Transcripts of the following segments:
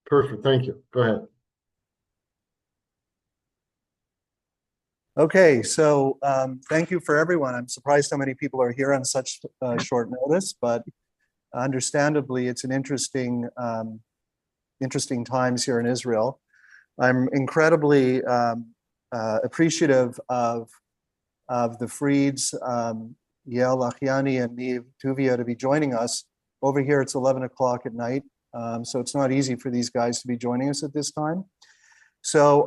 Perfect. Thank you. Go ahead. Okay, so thank you for everyone. I'm surprised how many people are here on such short notice, but understandably, it's an interesting times here in Israel. I'm incredibly appreciative of the Frieds, Yael Lachyani and Niv Tuvia to be joining us. Over here, it's 11 o'clock at night, so it's not easy for these guys to be joining us at this time. So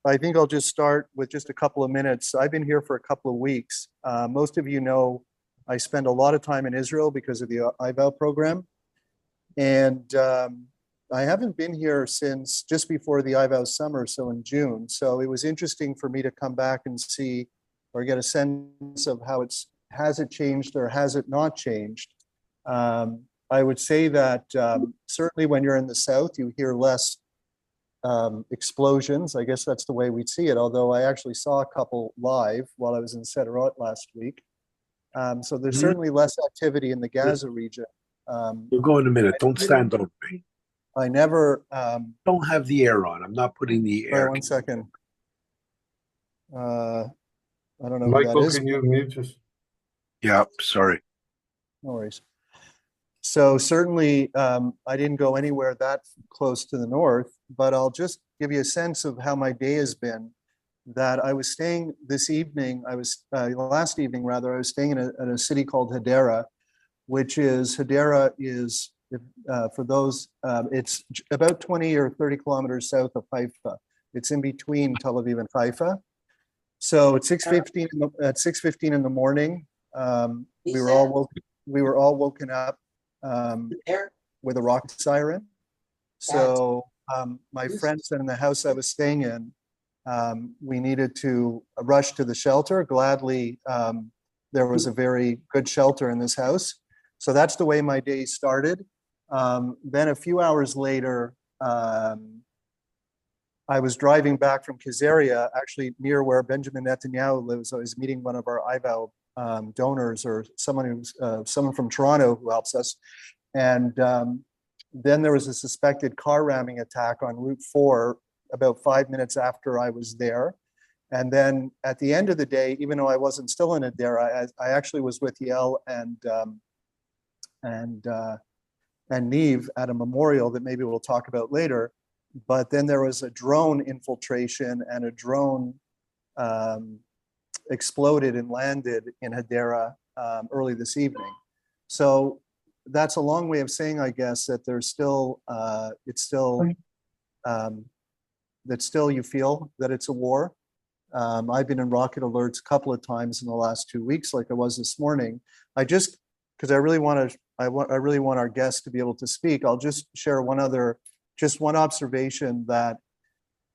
I think I'll just start with just a couple of minutes. I've been here for a couple of weeks. Most of you know I spend a lot of time in Israel because of the IVAL program. And I haven't been here since just before the IVAL summer, so in June. So it was interesting for me to come back and see or get a sense of how has it changed or has it not changed. I would say that certainly when you're in the south, you hear less explosions. I guess that's the way we'd see it, although I actually saw a couple live while I was in Sderot last week. So there's certainly less activity in the Gaza region. We'll go in a minute. Don't stand over me. I never... don't have the air on. I'm not putting the air. Sorry, 1 second. I don't know Michael, who that is. can you mute us? Yeah, sorry. No worries. So certainly, I didn't go anywhere that close to the north, but I'll just give you a sense of how my day has been. That I was staying this evening, last evening rather, I was staying in a city called Hadera, Hadera is, for those, it's about 20 or 30 kilometers south of Haifa. It's in between Tel Aviv and Haifa. So at 6:15 in the morning, we were all woken up with a rocket siren. So my friend said in the house I was staying in, we needed to rush to the shelter. Gladly, there was a very good shelter in this house. So that's the way my day started. Then a few hours later, I was driving back from Caesarea, actually near where Benjamin Netanyahu lives. I was meeting one of our IVAL donors or someone from Toronto who helps us. And then there was a suspected car ramming attack on Route 4 about 5 minutes after I was there. And then at the end of the day, even though I wasn't still in Hadera, I actually was with Yael and Niv at a memorial that maybe we'll talk about later. But then there was a drone infiltration and a drone exploded and landed in Hadera early this evening. So that's a long way of saying, I guess, that there's still, that still you feel that it's a war. I've been in rocket alerts a couple of times in the last 2 weeks, like I was this morning. Because I really want our guests to be able to speak. I'll just share one observation that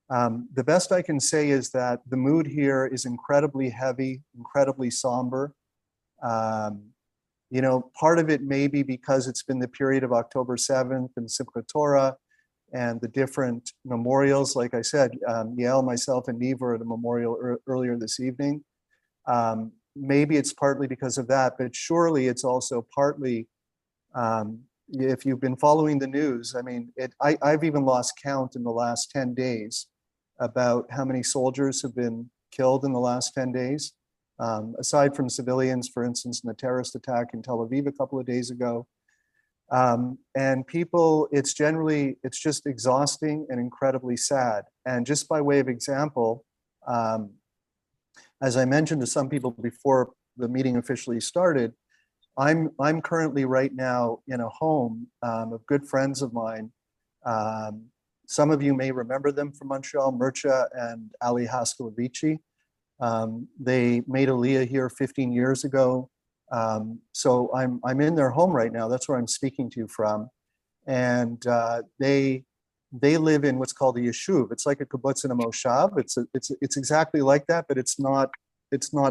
the best I can say is that the mood here is incredibly heavy, incredibly somber. Part of it may be because it's been the period of October 7th and Simchat Torah and the different memorials. Like I said, Yael, myself, and Niv were at a memorial earlier this evening. Maybe it's partly because of that, but surely it's also partly, if you've been following the news, I mean, I've even lost count in the last 10 days about how many soldiers have been killed in the last 10 days. Aside from civilians, for instance, in the terrorist attack in Tel Aviv a couple of days ago. And people, it's just exhausting and incredibly sad. And just by way of example, as I mentioned to some people before the meeting officially started, I'm currently right now in a home of good friends of mine. Some of you may remember them from Montreal, Mircea and Ali Haskalovici. They made Aliyah here 15 years ago. So I'm in their home right now. That's where I'm speaking to you from. And they live in what's called a yeshuv. It's like a kibbutz and a moshav. It's exactly like that, but it's not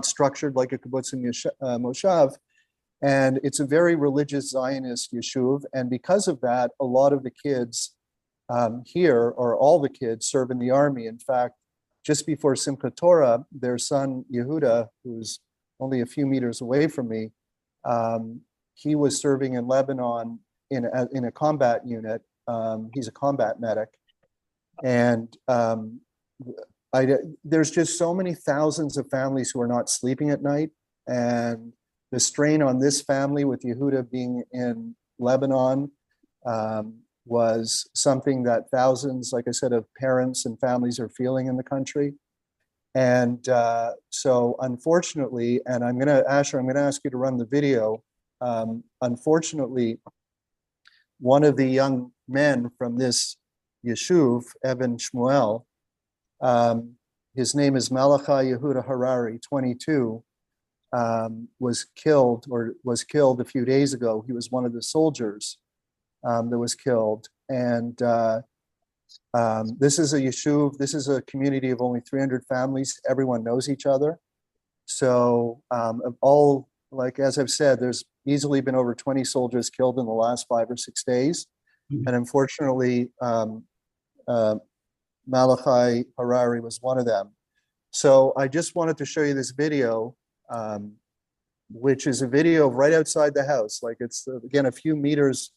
structured like a kibbutz and moshav. And it's a very religious Zionist yeshuv. And because of that, a lot of the kids here, or all the kids, serve in the army. In fact, just before Simchat Torah, their son Yehuda, who's only a few meters away from me, he was serving in Lebanon in a combat unit. He's a combat medic. And there's just so many thousands of families who are not sleeping at night. And the strain on this family with Yehuda being in Lebanon was something that thousands, like I said, of parents and families are feeling in the country. And so unfortunately, and Asher, I'm gonna ask you to run the video. Unfortunately, one of the young men from this Yeshuv, Evan Shmuel, his name is Malachi Yehuda Harari, 22, was killed a few days ago. He was one of the soldiers that was killed. And this is a Yeshuv, this is a community of only 300 families. Everyone knows each other. So of all, like, as I've said, there's easily been over 20 soldiers killed in the last 5 or 6 days. Mm-hmm. And unfortunately, Malachi Harari was one of them. So I just wanted to show you this video, which is a video of right outside the house. Like, it's, again, a few meters,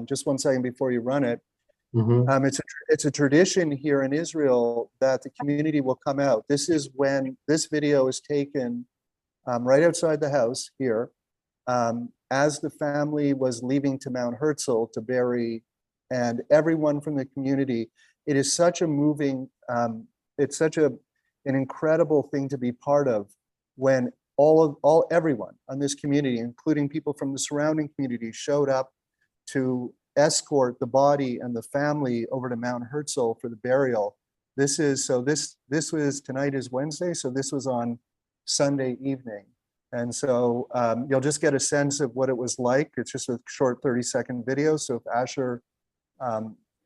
just 1 second before you run it. Mm-hmm. It's a tradition here in Israel that the community will come out. This is when this video is taken right outside the house here, as the family was leaving to Mount Herzl to bury, and everyone from the community. It is such a moving, it's such an incredible thing to be part of, when everyone on this community, including people from the surrounding community, showed up to escort the body and the family over to Mount Herzl for the burial. Tonight is Wednesday, so this was on Sunday evening. And so you'll just get a sense of what it was like. It's just a short 30-second video. So if Asher,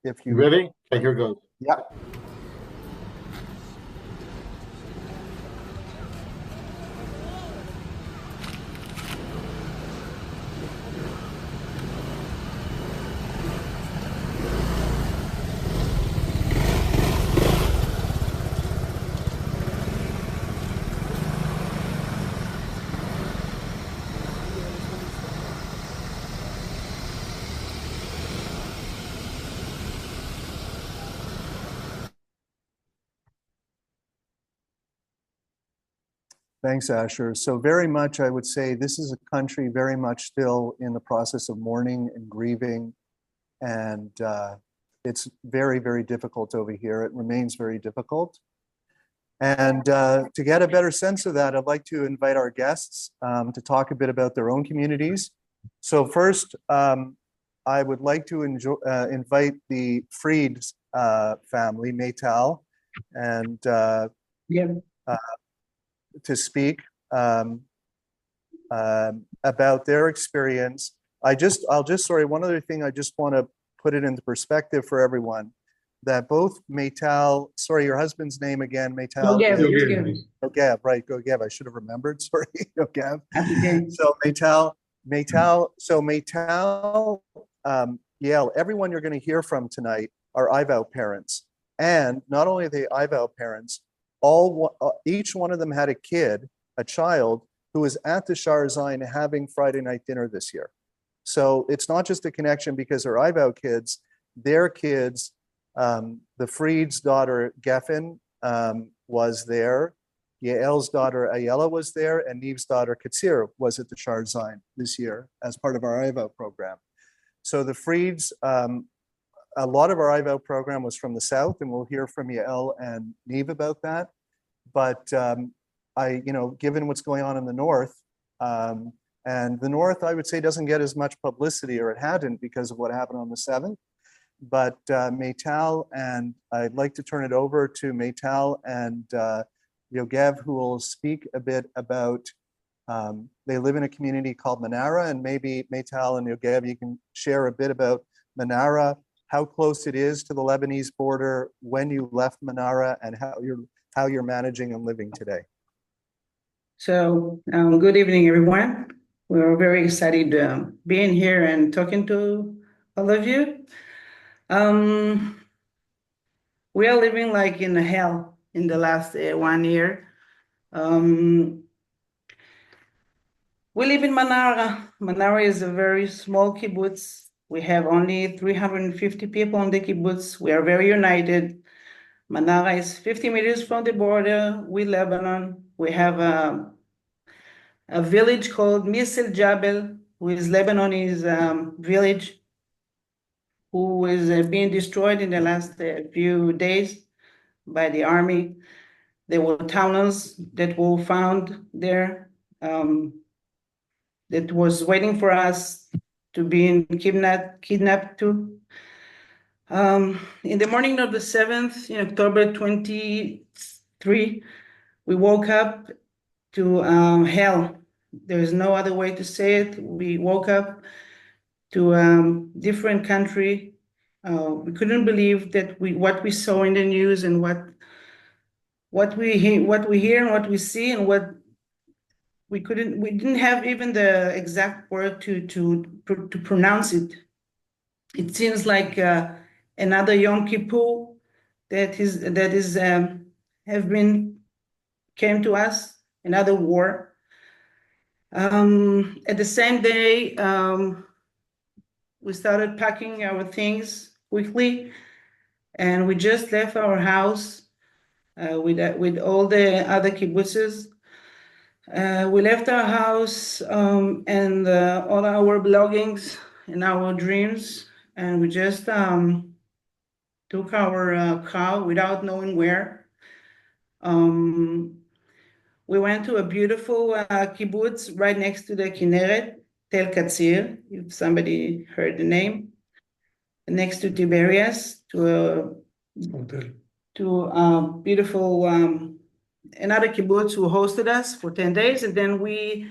if you... Ready? Okay, here goes. Yeah. Thanks, Asher. So very much, I would say this is a country very much still in the process of mourning and grieving. And it's very, very difficult over here. It remains very difficult. And to get a better sense of that, I'd like to invite our guests to talk a bit about their own communities. So first, I would like to invite the Fried family, Meital, and to speak about their experience. One other thing, I just want to put it into perspective for everyone, that both Meital, your husband's name again, Meital. Gogev, right, Gogev, I should have remembered, sorry, Gogev. So Meital, Yael, everyone you're going to hear from tonight are IVOW parents. And not only are they IVOW parents, each one of them had a child who was at the Shar Zion having Friday night dinner this year. So it's not just a connection because they're IVOW kids, their kids, the Fried's daughter Geffen was there, Yael's daughter Ayala was there, and Neve's daughter Katsir was at the Shar Zion this year as part of our IVOW program. So the Fried's, a lot of our IVOW program was from the South, and we'll hear from Yael and Neve about that. But given what's going on in the North, and the North, I would say, doesn't get as much publicity, or it hadn't, because of what happened on the 7th. But Meital, and I'd like to turn it over to Meital and Yogev, who will speak a bit about, they live in a community called Manara, and maybe Meital and Yogev, you can share a bit about Manara, how close it is to the Lebanese border, when you left Manara, and how you're managing and living today. So good evening, everyone. We're very excited being here and talking to all of you. We are living like in hell in the last 1 year. We live in Manara. Manara is a very small kibbutz We have only 350 people on the kibbutz. We are very united. Manara is 50 meters from the border with Lebanon. We have a village called Misel Jabel, who is Lebanese village, who is being destroyed in the last few days by the army. There were tunnels that were found there that was waiting for us to be kidnapped to. In the morning of the 7th, in October 23, we woke up to hell. There's no other way to say it. We woke up to a different country. We couldn't believe that what we saw in the news and what we hear and what we see and what we didn't have even the exact word to pronounce it. It seems like another Yom Kippur came to us, another war. At the same day, we started packing our things quickly, and we just left our house with all the other kibbutzes. We left our house and all our belongings and our dreams, and we just took our car without knowing where. We went to a beautiful kibbutz right next to the Kinneret, Tel Katzir, if somebody heard the name, next to Tiberias, to a beautiful another kibbutz who hosted us for 10 days, and then we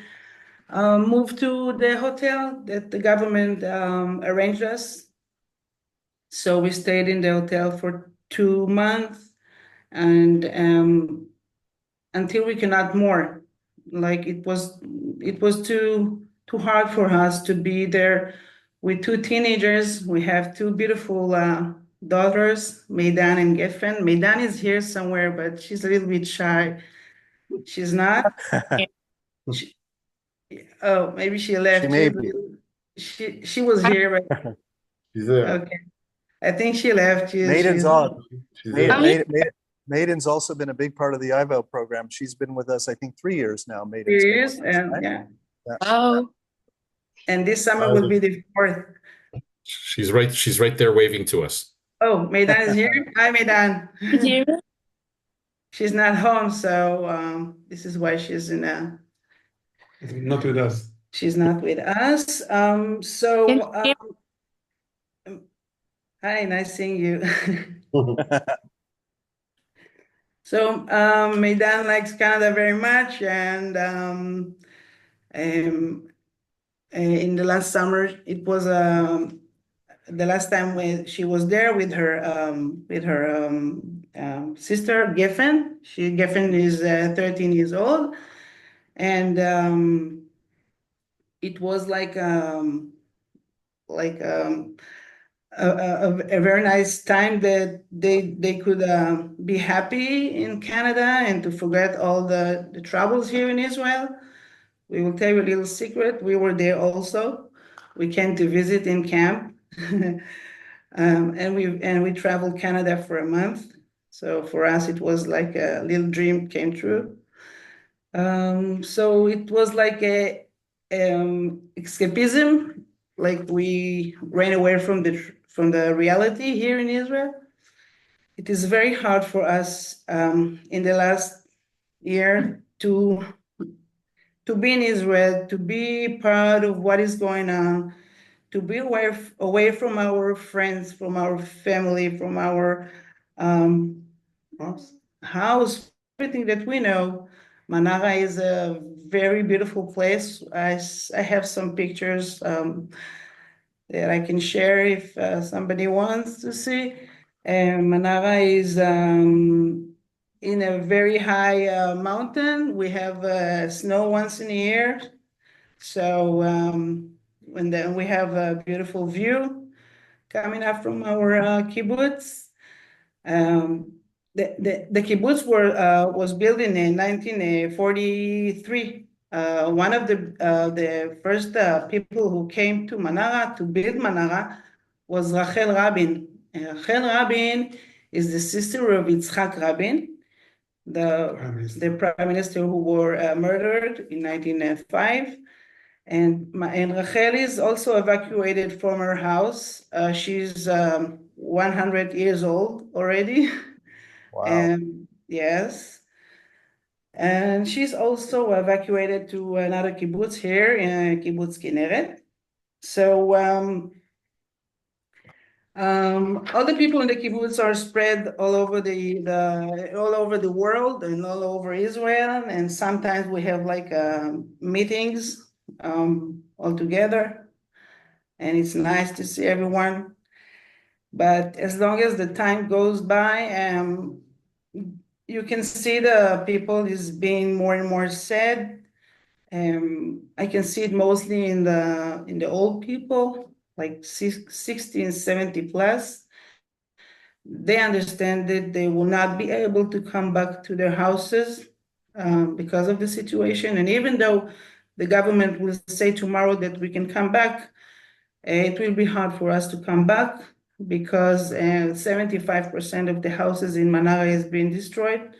moved to the hotel that the government arranged us. So we stayed in the hotel for 2 months, and until we cannot more. Like it was too hard for us to be there with 2 teenagers. We have 2 beautiful daughters, Meidan and Geffen. Meidan is here somewhere, but she's a little bit shy. She's not. Oh, maybe she left. She may be. She was here, but She's there. okay. I think she left. Maiden's on. She's there. Maiden's also been a big part of the IVO program. She's been with us, I think, 3 years now. Maiden's been Years, with us, and right? yeah. Oh, And this summer will be the 4th. She's right there waving to us. Oh, Meidan is here. Hi, Meidan. did you? She's not home, so this is why she's in a. Not with us. She's not with us. Hi, nice seeing you. So Meidan likes Canada very much, and in the last summer, it was the last time when she was there with her sister Geffen. Geffen is 13 years old, and it was like a very nice time that they could be happy in Canada and to forget all the troubles here in Israel. We will tell you a little secret. We were there also. We came to visit in camp, and we traveled Canada for a month. So for us, it was like a little dream came true. So it was like a escapism, like we ran away from the reality here in Israel. It is very hard for us in the last year to be in Israel, to be part of what is going on, to be away from our friends, from our family, from our house, everything that we know. Manara is a very beautiful place. I have some pictures that I can share if somebody wants to see. Manara is in a very high mountain. We have snow once in a year. So and then we have a beautiful view coming up from our kibbutz. The kibbutz was built in 1943. one of the first people who came to Manara to build Manara was Rachel Rabin. Rachel Rabin is the sister of Yitzhak Rabin, the prime minister who were murdered in 1905. And Rachel is also evacuated from her house. She's 100 years old already. Wow. Yes. And she's also evacuated to another kibbutz here in Kibbutz Kineret. So all the people in the kibbutz are spread all over the world and all over Israel. And sometimes we have like meetings all together. And it's nice to see everyone. But as long as the time goes by, you can see the people is being more and more sad. I can see it mostly in the old people, like 60 and 70 plus. They understand that they will not be able to come back to their houses because of the situation. And even though the government will say tomorrow that we can come back, it will be hard for us to come back because 75% of the houses in Manara is being destroyed.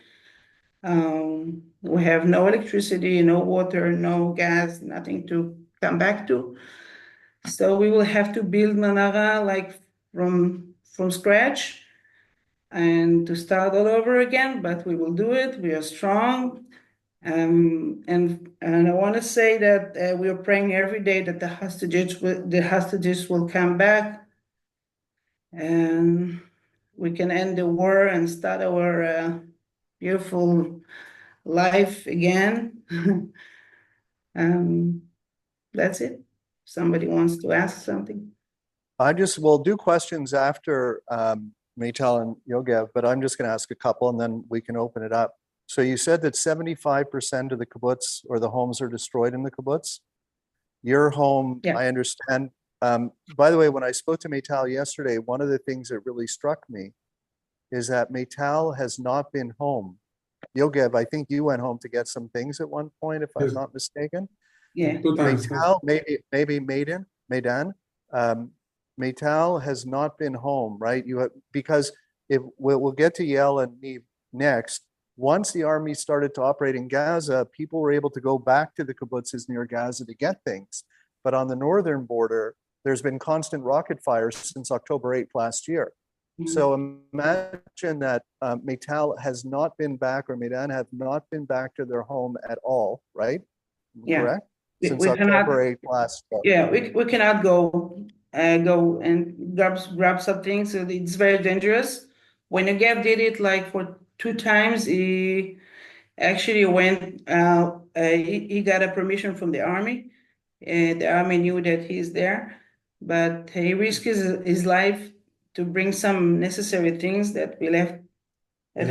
We have no electricity, no water, no gas, nothing to come back to. So we will have to build Manara like from scratch and to start all over again, but we will do it. We are strong. And I want to say that we are praying every day that the hostages will come back and we can end the war and start our beautiful life again. That's it. Somebody wants to ask something? We'll do questions after Meital and Yogev, but I'm just going to ask a couple and then we can open it up. So you said that 75% of the kibbutz or the homes are destroyed in the kibbutz. Your home, Yeah. I understand. By the way, when I spoke to Meital yesterday, one of the things that really struck me is that Meital has not been home. Yogev, I think you went home to get some things at one point, if I'm Yes. not mistaken. Yeah. 2 times. Meital, maybe Maidan, Meital has not been home, right? Because if we'll get to Yael and me next. Once the army started to operate in Gaza, people were able to go back to the kibbutzes near Gaza to get things. But on the northern border, there's been constant rocket fires since October 8th last year. So imagine that Meital has not been back, or Maidan have not been back to their home at all, right? Yeah. Correct? Since We cannot- October 8th last year. Yeah, we cannot go and grab something. So it's very dangerous. When Yogev did it like for 2 times, he actually went. He got a permission from the army, and the army knew that he's there, but he risked his life to bring some necessary things that we left at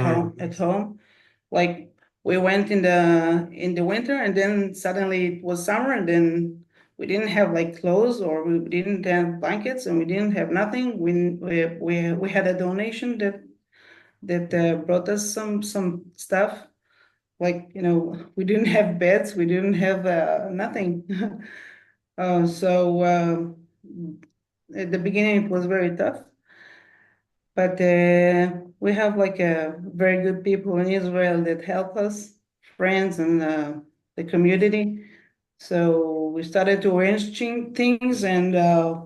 home. Like we went in the winter, and then suddenly it was summer, and then we didn't have like clothes, or we didn't have blankets, and we didn't have nothing. We had a donation that brought us some stuff. Like, we didn't have beds, we didn't have nothing. So at the beginning it was very tough, but we have like a very good people in Israel that help us, friends and the community. So we started to arrange things, and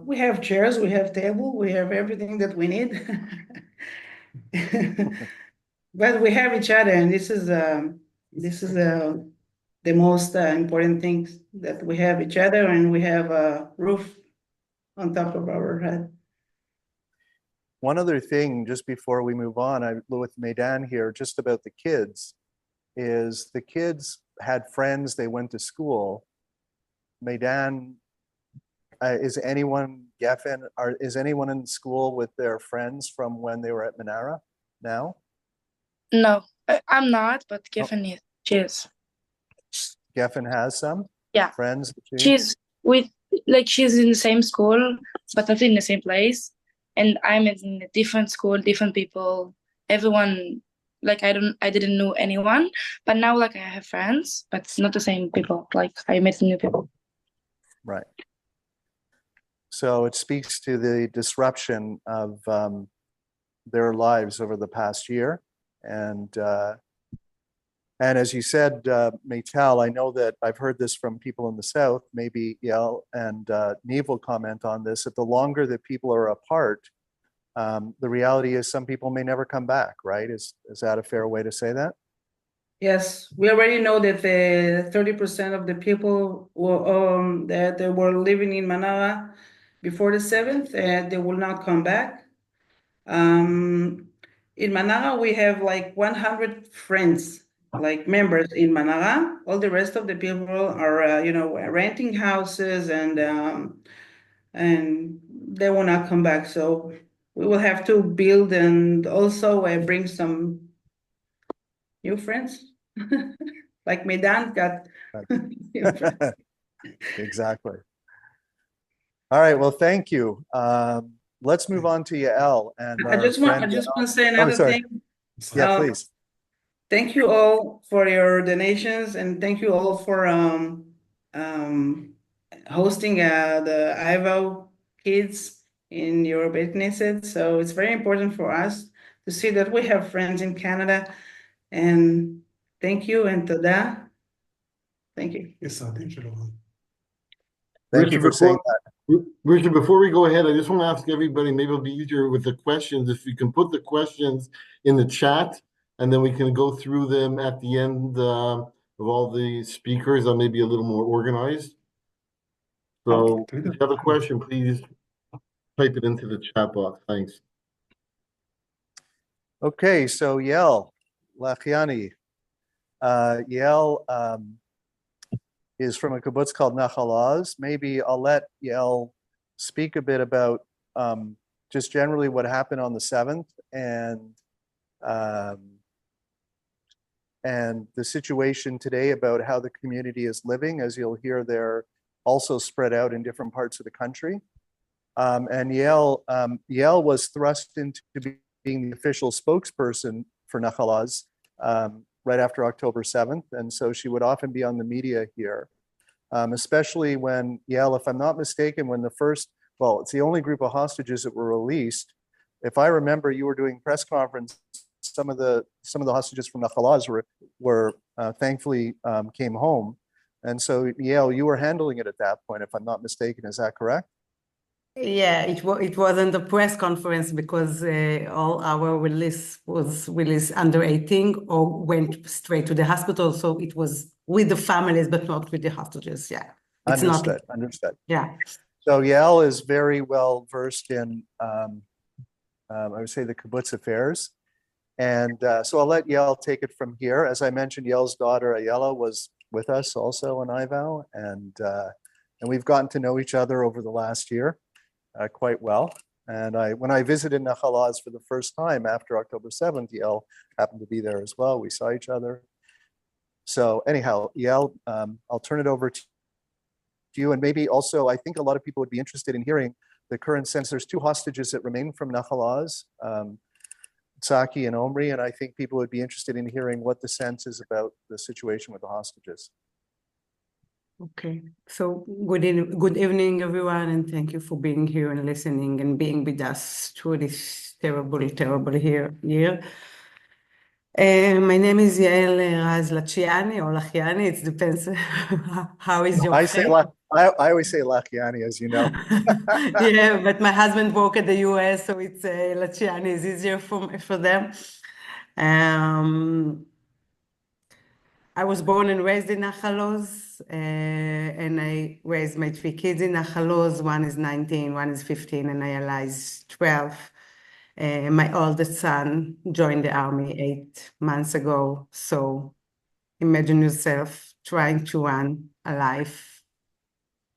we have chairs, we have table, we have everything that we need. But we have each other, and this is the most important thing, that we have each other and we have a roof on top of our head. One other thing, just before we move on, with Maidan here, just about the kids, is the kids had friends, they went to school. Maidan, is anyone, Geffen, is anyone in school with their friends from when they were at Manara now? No, I'm not, but Geffen is. She is. Geffen has some? Yeah. Friends? She's she's in the same school, but not in the same place. And I'm in a different school, different people. Everyone Like I didn't know anyone, but now like I have friends, but it's not the same people. Like I met new people. Right. So it speaks to the disruption of their lives over the past year. And as you said, Meital, I know that I've heard this from people in the South, maybe Yael and Niamh will comment on this, that the longer that people are apart, the reality is some people may never come back, right? Is that a fair way to say that? Yes, we already know that the 30% of the people that they were living in Manara before the 7th, they will not come back. In Manara, we have like 100 friends, like members in Manara. All the rest of the people are, renting houses and they will not come back. So we will have to build and also bring some new friends. Like Medan got new friends. Exactly. All right. Well, thank you. Let's move on to Yael and I just want to say another thing. Yeah, please. Thank you all for your donations, and thank you all for hosting the IVO kids in your Beit Knesset. So it's very important for us to see that we have friends in Canada. And thank you and toda. Thank you. Yes, sir. Thank you, Laurent. Thank you for saying that. Richard, before we go ahead, I just want to ask everybody, maybe it'll be easier with the questions, if you can put the questions in the chat, and then we can go through them at the end of all the speakers. I'll maybe a little more organized. So if you have a question, please type it into the chat box. Thanks. Okay, so Yael Lachyani. Yael is from a kibbutz called Nahal Oz. Maybe I'll let Yael speak a bit about just generally what happened on the 7th and the situation today about how the community is living. As you'll hear, they're also spread out in different parts of the country. And Yael was thrust into being the official spokesperson for Nahal Oz right after October 7th. And so she would often be on the media here, especially when, Yael, if I'm not mistaken, when it's the only group of hostages that were released. If I remember, you were doing press conference. Some of the hostages from Nahal Oz were thankfully came home. And so, Yael, you were handling it at that point, if I'm not mistaken. Is that correct? Yeah, it wasn't a press conference because all our release was released under 18 or went straight to the hospital. So it was with the families, but not with the hostages. Yeah, it's understood. not. Understood. Yeah. So Yael is very well versed in, I would say, the kibbutz affairs. And so I'll let Yael take it from here. As I mentioned, Yael's daughter, Ayala, was with us also in IVOW. And we've gotten to know each other over the last year quite well. And when I visited Nahal Oz for the first time after October 7th, Yael happened to be there as well. We saw each other. So anyhow, Yael, I'll turn it over to you. And maybe also, I think a lot of people would be interested in hearing the current sense. There's 2 hostages that remain from Nahal Oz, Tsaki and Omri, and I think people would be interested in hearing what the sense is about the situation with the hostages. Okay. So good evening, everyone, and thank you for being here and listening and being with us through this terrible year. My name is Yael Lachyani or Lachyani. It depends how is your I always say Lachyani, as you know. Yeah, but my husband worked at the US, so it's Lachyani is easier for them. I was born and raised in Nahal Oz, and I raised my 3 kids in Nahal Oz. One is 19, one is 15, and Ayala is 12. My oldest son joined the army 8 months ago. So imagine yourself trying to run a life,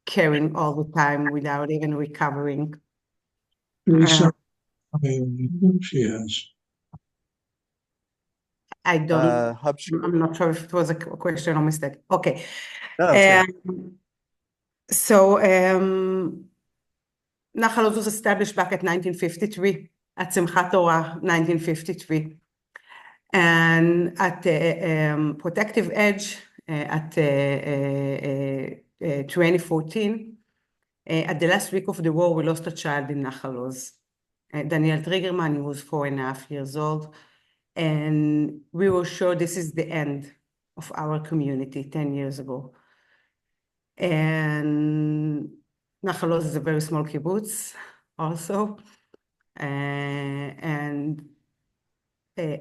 caring all the time without even recovering. I'm not sure if it was a question or mistake. Okay. No, so Nahal Oz was established back at 1953, at Simchat Torah, 1953. And at the protective edge at 2014, at the last week of the war, we lost a child in Nahal Oz. Daniel Triggerman, he was 4.5 years old. And we were sure this is the end of our community 10 years ago. And Nahal Oz is a very small kibbutz also. And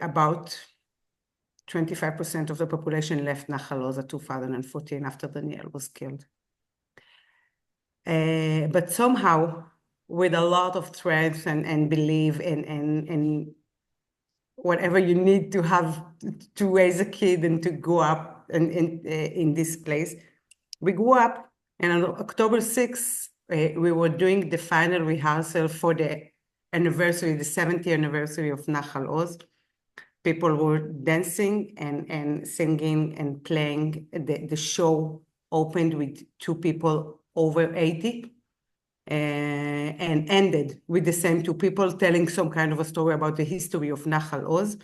about 25% of the population left Nahal Oz in 2014 after Daniel was killed. But somehow, with a lot of strength and belief in whatever you need to have to raise a kid and to grow up in this place, we grew up. And on October 6th, we were doing the final rehearsal for the anniversary, the 70th anniversary of Nahal Oz. People were dancing and singing and playing. The show opened with 2 people over 80 and ended with the same 2 people telling some kind of a story about the history of Nahal Oz.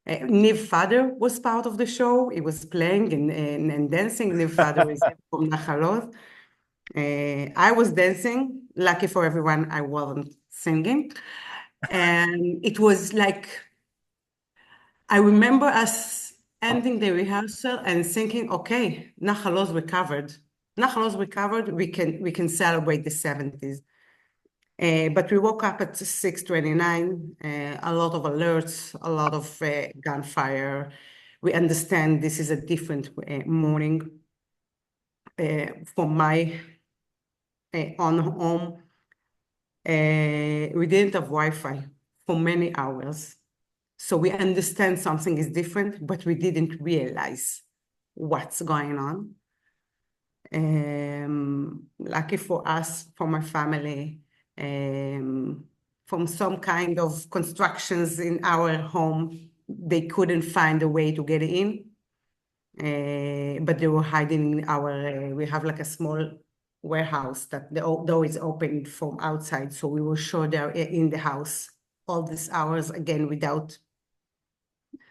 Niv's father was part of the show. He was playing and dancing. Niv's father is from Nahal Oz. I was dancing. Lucky for everyone, I wasn't singing. And it was like, I remember us ending the rehearsal and thinking, okay, Nahal Oz recovered. Nahal Oz recovered, we can celebrate the 70s. But we woke up at 6:29, a lot of alerts, a lot of gunfire. We understand this is a different morning from my own home. We didn't have Wi-Fi for many hours. So we understand something is different, but we didn't realize what's going on. Lucky for us, for my family, from some kind of constructions in our home, they couldn't find a way to get in, but they were hiding in our, we have like a small warehouse that the door is opened from outside. So we were sure they're in the house all these hours, again, without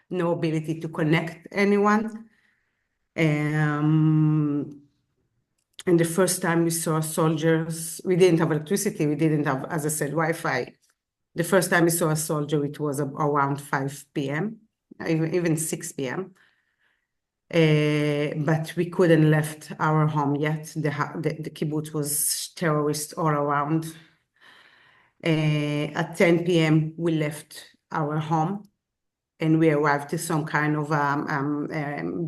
no ability to connect anyone. And the first time we saw soldiers, we didn't have electricity, we didn't have, as I said, Wi-Fi. The first time we saw a soldier, it was around 5 p.m., even 6 p.m. But we couldn't left our home yet. The kibbutz was terrorists all around. At 10 p.m., we left our home. And we arrived to some kind of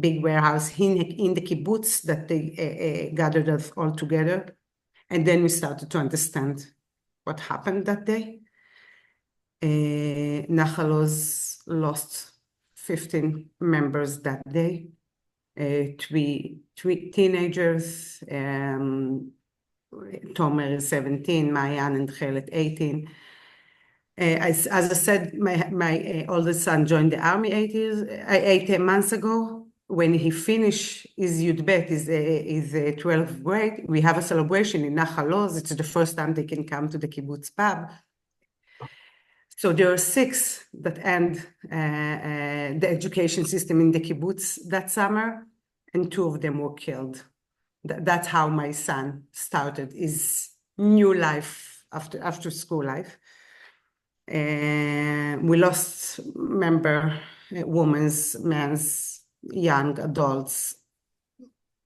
big warehouse in the kibbutz that they gathered us all together. And then we started to understand what happened that day. Nahal Oz lost 15 members that day. 3 teenagers, Tomer is 17, Mayan and Chelet 18. As I said, my oldest son joined the army 8 months ago. When he finished his Yud Bet, his 12th grade, we have a celebration in Nahal Oz. It's the first time they can come to the kibbutz pub. So there are 6 that end the education system in the kibbutz that summer, and 2 of them were killed. That's how my son started his new life after school life. We lost women's, men's, young adults,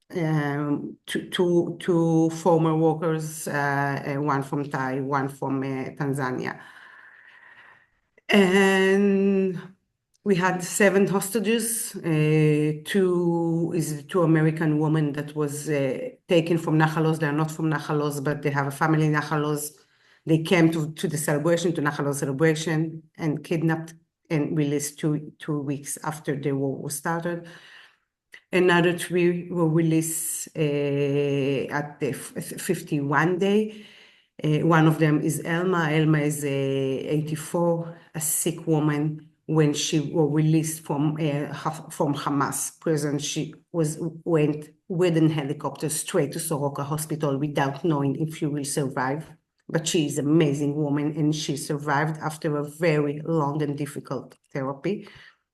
2 former workers, one from Thai, one from Tanzania. And we had 7 hostages, 2 American women that was taken from Nahal Oz. They're not from Nahal Oz, but they have a family in Nahal Oz. They came to the celebration, to Nahal Oz celebration, and kidnapped and released 2 weeks after the war was started. Another 3 were released at the 51 day. One of them is Elma. Elma is 84, a sick woman. When she was released from Hamas prison, she went with a helicopter straight to Soroka Hospital without knowing if she will survive. But she is an amazing woman, and she survived after a very long and difficult therapy.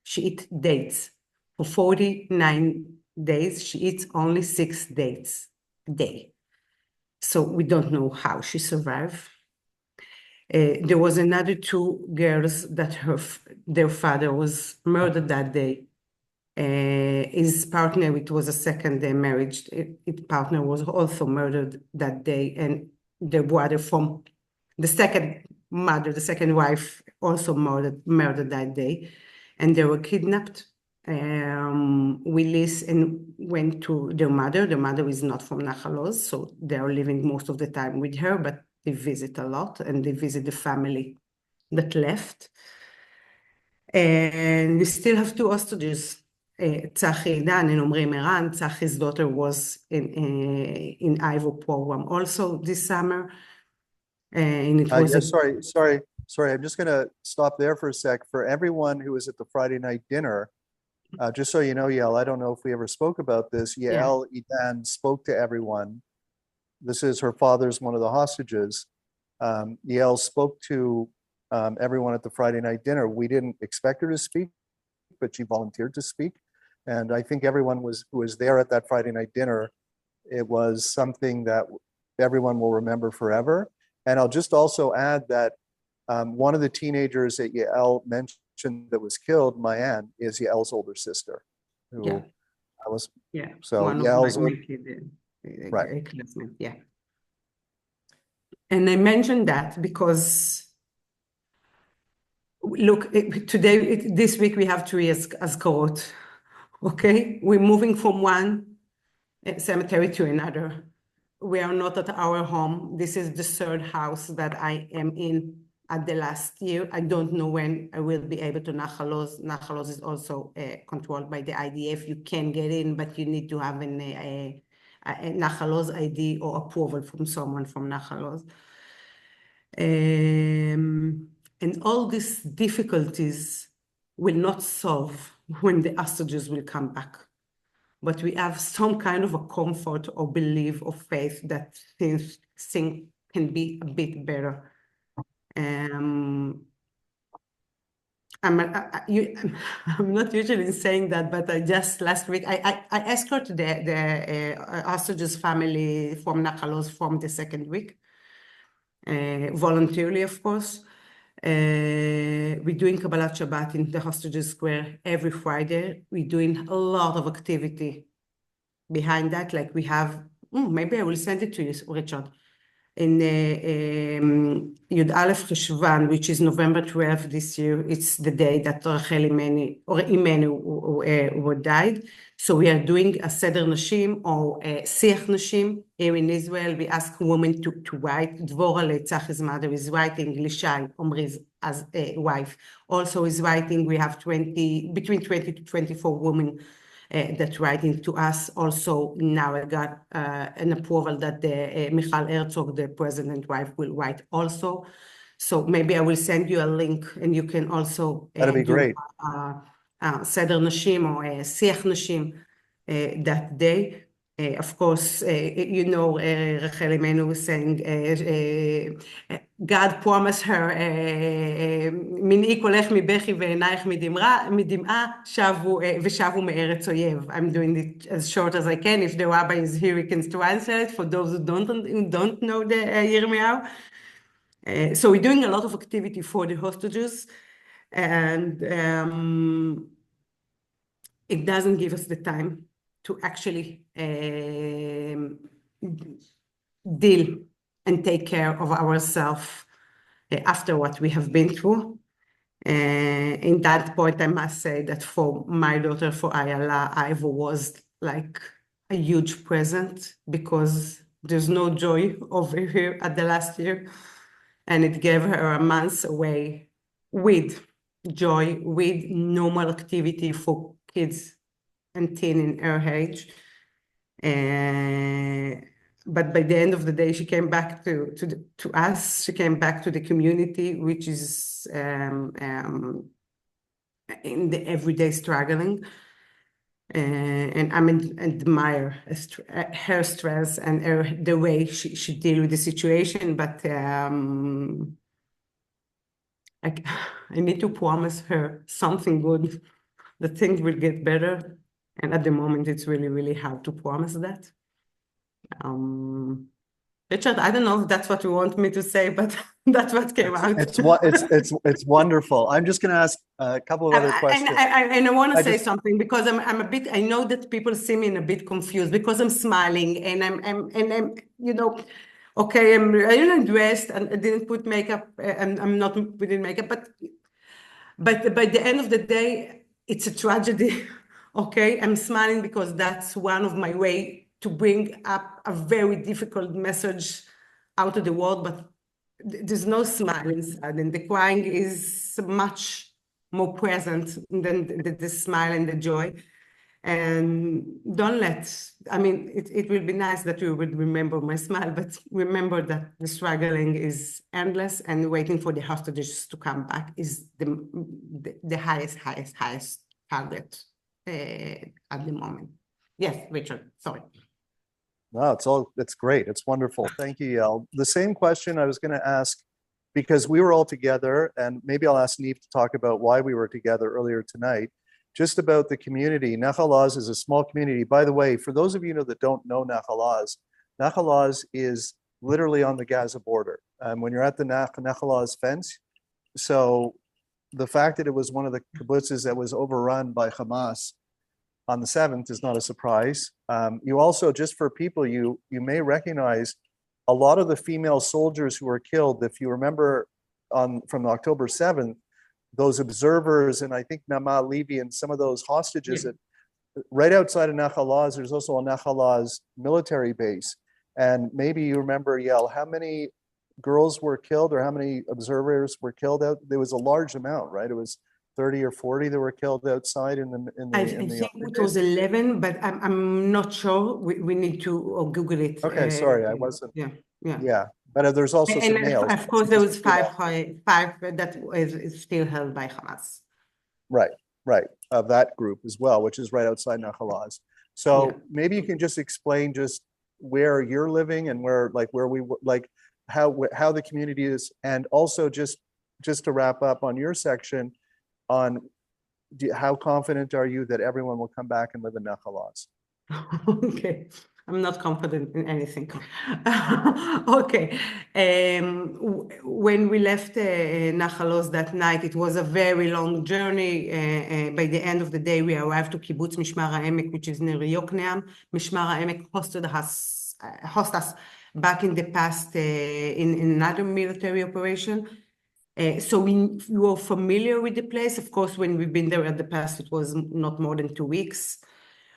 She eats dates. For 49 days, she eats only 6 dates a day. So we don't know how she survived. There was another 2 girls that their father was murdered that day. His partner, it was a second marriage, his partner was also murdered that day, and the brother from the second mother, the second wife, also murdered that day, and they were kidnapped. Willis and went to their mother. The mother is not from Nahal Oz, so they are living most of the time with her, but they visit a lot, and they visit the family that left. And we still have 2 hostages, Tzachi Dan and Omri Meran. Tzachi's daughter was in IVO program also this summer. And it was sorry. I'm just going to stop there for a sec. For everyone who was at the Friday night dinner, just so you know, Yael, I don't know if we ever spoke about this. Yael Idan spoke to everyone. This is her father's one of the hostages. Yael spoke to everyone at the Friday night dinner. We didn't expect her to speak, but she volunteered to speak. And I think everyone who was there at that Friday night dinner, it was something that everyone will remember forever. And I'll just also add that one of the teenagers that Yael mentioned that was killed, Mayan, is Yael's older sister. So one Yael's of my kids, right. Yeah. And I mentioned that because look, this week we have 3 Azkarot. Okay, we're moving from one cemetery to another. We are not at our home. This is the 3rd house that I am in at the last year. I don't know when I will be able to Nahal Oz. Nahal Oz is also controlled by the IDF. You can get in, but you need to have a Nahal Oz ID or approval from someone from Nahal Oz. And all these difficulties will not solve when the hostages will come back. But we have some kind of a comfort or belief or faith that things can be a bit better. I'm not usually saying that, but I just last week, I escorted the hostages family from Nahal Oz from the 2nd week, voluntarily, of course. We're doing Kabbalat Shabbat in the Hostages Square every Friday. We're doing a lot of activity behind that. Like we have, maybe I will send it to you, Richard. In Yud Aleph Cheshvan, which is November 12th this year, it's the day that Rachel Imenu died. So we are doing a Seder Nashim or Siach Nashim here in Israel. We ask women to write. Dvorah Tzachi's mother is writing. Lishai, Omri's wife, also is writing. We have between 20 to 24 women that writing to us. Also now I got an approval that the Michal Herzog, the president wife, will write also. So maybe I will send you a link and you can also that'd be great. Seder Nashim or Siach Nashim that day. Of course, Rachel Imenu was saying God promised her מנעי קולך מבכי ועינייך מדמעה ושבו מארץ אויב. I'm doing it as short as I can. If the rabbi is here, he can translate for those who don't know the Yirmiyahu. So we're doing a lot of activity for the hostages, and it doesn't give us the time to actually deal and take care of ourselves after what we have been through. In that point, I must say that for my daughter, for Ayala, Ivo was like a huge present because there's no joy over here at the last year. And it gave her a month away with joy, with normal activity for kids and teen in her age. But by the end of the day, she came back to us. She came back to the community, which is in the everyday struggling. And I admire her strength and the way she deal with the situation. But I need to promise her something good that things will get better. And at the moment, it's really, really hard to promise that. Richard, I don't know if that's what you want me to say, but that's what came out. It's wonderful. I'm just going to ask a couple of other questions. And I want to say just- something because I'm a bit. I know that people see me in a bit confused because I'm smiling and I'm you know, okay, I'm dressed and I didn't put makeup. I'm not putting makeup, but by the end of the day, it's a tragedy. Okay, I'm smiling because that's one of my way to bring up a very difficult message out of the world, but there's no smile inside, and the crying is much more present than the smile and the joy. And don't I mean, it will be nice that you would remember my smile, but remember that the struggling is endless, and waiting for the hostages to come back is the highest target at the moment. Yes, Richard, sorry. No, it's great. It's wonderful. Thank you, Yael. The same question I was going to ask, because we were all together, and maybe I'll ask Neve to talk about why we were together earlier tonight, just about the community. Nahal Oz is a small community. By the way, for those of you that don't know Nahal Oz is literally on the Gaza border. When you're at the Nahal Oz fence, so the fact that it was one of the kibbutzes that was overrun by Hamas on the 7th is not a surprise. You also, just for people, you may recognize a lot of the female soldiers who were killed. If you remember from October 7th, those observers, and I think Naama Levy and some of those hostages, that right outside of Nahal Oz, there's also a Nahal Oz military base. And maybe you remember, Yael, how many girls were killed or how many observers were killed out? There was a large amount, right? It was 30 or 40 that were killed outside in the I think it was 11, but I'm not sure. We need to Google it. Okay, sorry, I wasn't. Yeah. But there's also some males. Of course, there was five that is still held by Hamas. Right, of that group as well, which is right outside Nahal Oz. So maybe you can just explain just where you're living and how the community is, and also just to wrap up on your section on how confident are you that everyone will come back and live in Nahal Oz? Okay, I'm not confident in anything. Okay, when we left Nahal Oz that night, it was a very long journey. By the end of the day, we arrived to Kibbutz Manara, which is near Yokneam. Manara hosted us back in the past in another military operation. So we were familiar with the place. Of course, when we've been there in the past, it was not more than 2 weeks.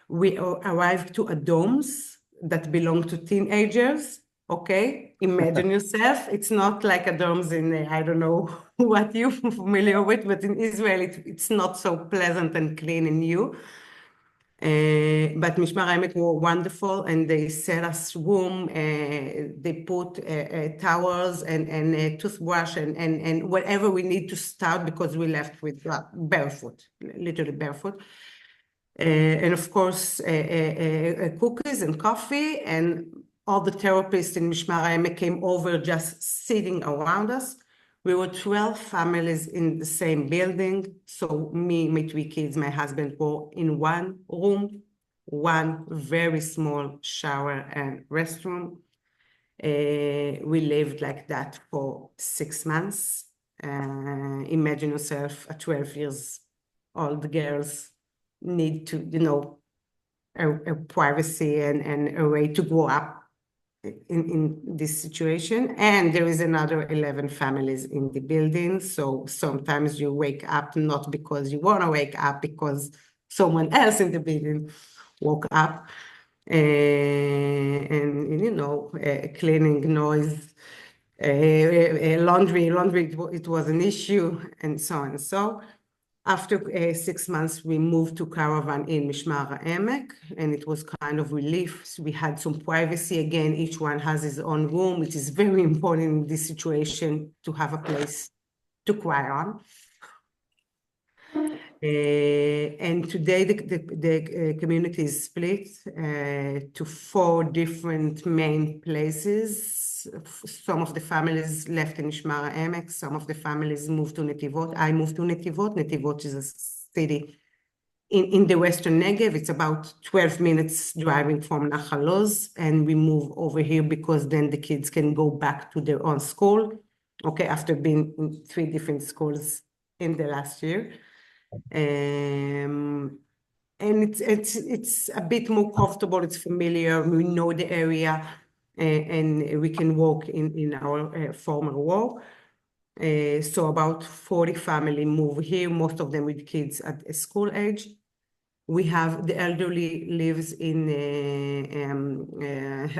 We arrived to a domes that belong to teenagers. Okay, imagine yourself. It's not like a domes in, I don't know what you're familiar with, but in Israel, it's not so pleasant and clean and new. But Mishmar Emek were wonderful, and they set us room. They put towels and toothbrush and whatever we need to start, because we left with barefoot, literally barefoot. And of course, cookies and coffee, and all the therapists in Mishmar Emek came over just sitting around us. We were 12 families in the same building. So me, my 3 kids, my husband were in one room, one very small shower and restroom. We lived like that for 6 months. Imagine yourself, a 12 years old girls need to, a privacy and a way to grow up in this situation. And there is another 11 families in the building. So sometimes you wake up not because you want to wake up, because someone else in the building woke up. And cleaning, noise, laundry, it was an issue, and so on. So after 6 months, we moved to caravan in Mishmar Emek, and it was kind of relief. So we had some privacy. Again, each one has his own room. It is very important in this situation to have a place to cry on. And today the community is split to 4 different main places. Some of the families left in Mishmar Emek. Some of the families moved to Netivot. I moved to Netivot. Netivot is a city in the Western Negev. It's about 12 minutes driving from Nahal Oz, and we move over here because then the kids can go back to their own school, okay, after being in 3 different schools in the last year. And it's a bit more comfortable, it's familiar, we know the area, and we can walk in our former wall. So about 40 family move here, most of them with kids at a school age. We have the elderly lives in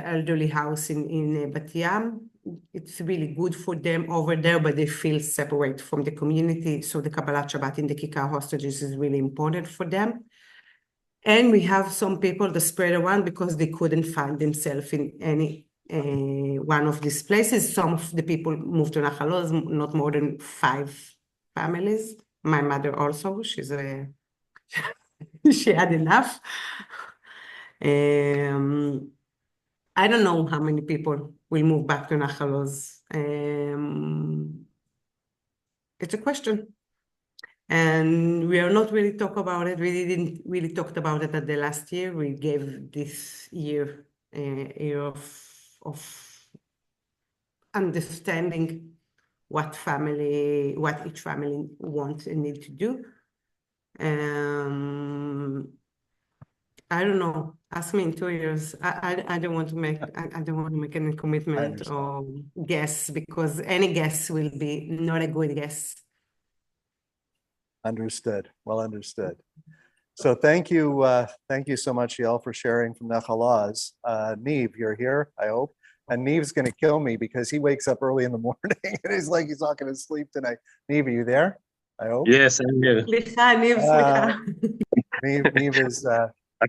elderly house in Bat Yam. It's really good for them over there, but they feel separate from the community. So the Kabbalat Shabbat in the Kikar hostages is really important for them. And we have some people that spread around because they couldn't find themselves in any one of these places. Some of the people moved to Nahal Oz, not more than 5 families. My mother also, she's a she had enough. I don't know how many people will move back to Nahal Oz. It's a question. And we are not really talk about it. We didn't really talk about it at the last year. We gave this year a year of understanding what each family wants and need to do. I don't know. Ask me in 2 years. I don't want to make any commitment or guess, because any guess will be not a good guess. Understood. Well understood. So thank you so much, Yael, for sharing from Nahal Oz. Niamh, you're here, I hope. And Niamh's going to kill me because he wakes up early in the morning and he's like he's not going to sleep tonight. Niamh, are you there? I hope. Yes, I'm here. Niamh is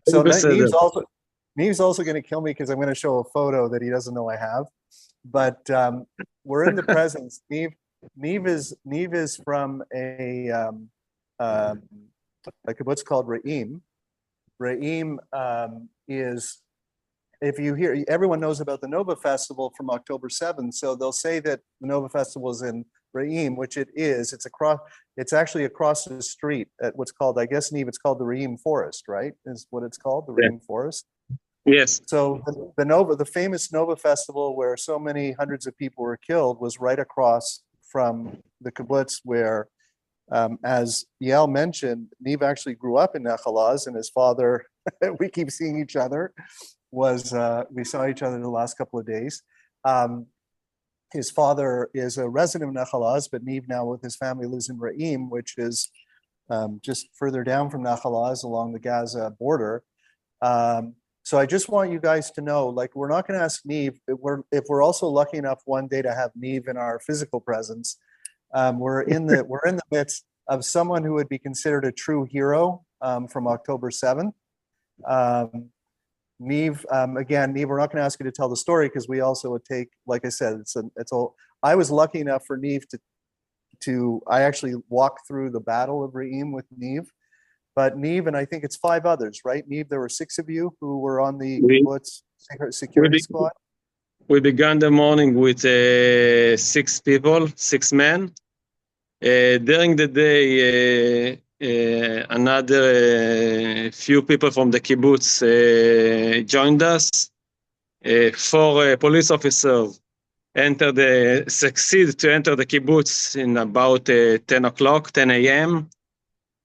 so Niamh's also going to kill me because I'm going to show a photo that he doesn't know I have. But we're in the presence. Niamh is from a kibbutz called Re'im. Re'im is, if you hear, everyone knows about the Nova Festival from October 7th. So they'll say that the Nova Festival is in Re'im, which it is. It's actually across the street at what's called, I guess, Niamh, it's called the Re'im Forest, right? Is what it's called, the Re'im Forest. Yes. So the famous Nova Festival, where so many hundreds of people were killed, was right across from the kibbutz where, as Yael mentioned, Niamh actually grew up in Nahal Oz, and his father, we keep seeing each other, we saw each other the last couple of days. His father is a resident of Nahal Oz, but Niamh now with his family lives in Re'im, which is just further down from Nahal Oz along the Gaza border. So I just want you guys to know, like, we're not going to ask Niamh if we're also lucky enough one day to have Niamh in our physical presence. We're in the midst of someone who would be considered a true hero from October 7th. Niamh, again, Niamh, we're not going to ask you to tell the story because we also would take, like I said, I was lucky enough for Niamh I actually walked through the Battle of Re'im with Niamh. But Niamh, and I think it's 5 others, right? Niamh, there were 6 of you who were on the kibbutz security squad. We began the morning with 6 people, 6 men. During the day, another few people from the kibbutz joined us. 4 police officers succeeded to enter the kibbutz in about 10 o'clock, 10 a.m.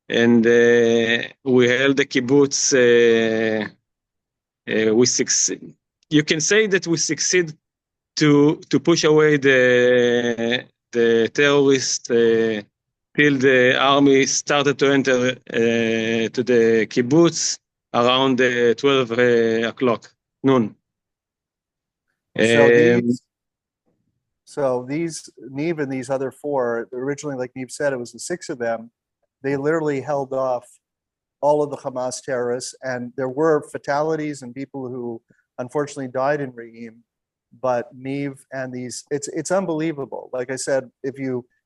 And we held the kibbutz. You can say that we succeed to push away the terrorists till the army started to enter to the kibbutz around 12 o'clock noon. So these Niamh and these other 4, originally, like Niamh said, it was the 6 of them. They literally held off all of the Hamas terrorists, and there were fatalities and people who unfortunately died in Re'im. But Niamh and it's unbelievable. Like I said, it